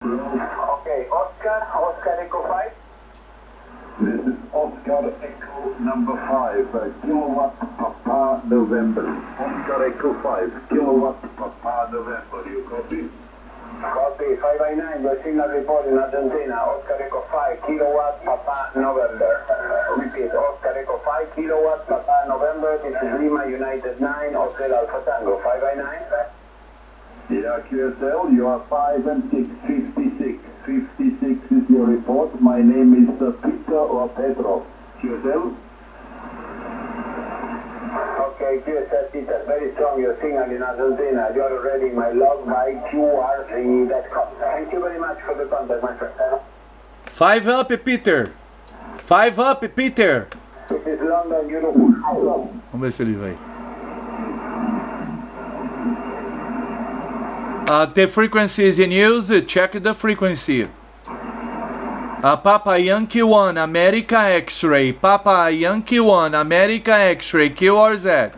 Okay, Oscar Echo 5. This is Oscar Echo number 5, kilowatt Papa November. Oscar Echo 5, kilowatt Papa November. You copy? Copy, 5by9, your signal report in Argentina. Oscar Echo 5, kilowatt Papa November. Repeat, Oscar Echo 5, kilowatt Papa November. This is Lima United 9, Hotel Alpha Tango, 5by9. Yeah, QSL, you are 5 and 6, 56. 56 is your report. My name is Peter or Pedro. QSL? Okay, QSL Peter, very strong your signal in Argentina. You are already my log by QRZ.com. Thank you very much for the contact, my friend. 5 up, Peter. 5 up, Peter. This is London, Europe. Vamos ver se ele vai. The frequency is in use. Check the frequency. Papa Yankee 1, America X-ray. Papa Yankee 1, America X-ray. QRZ.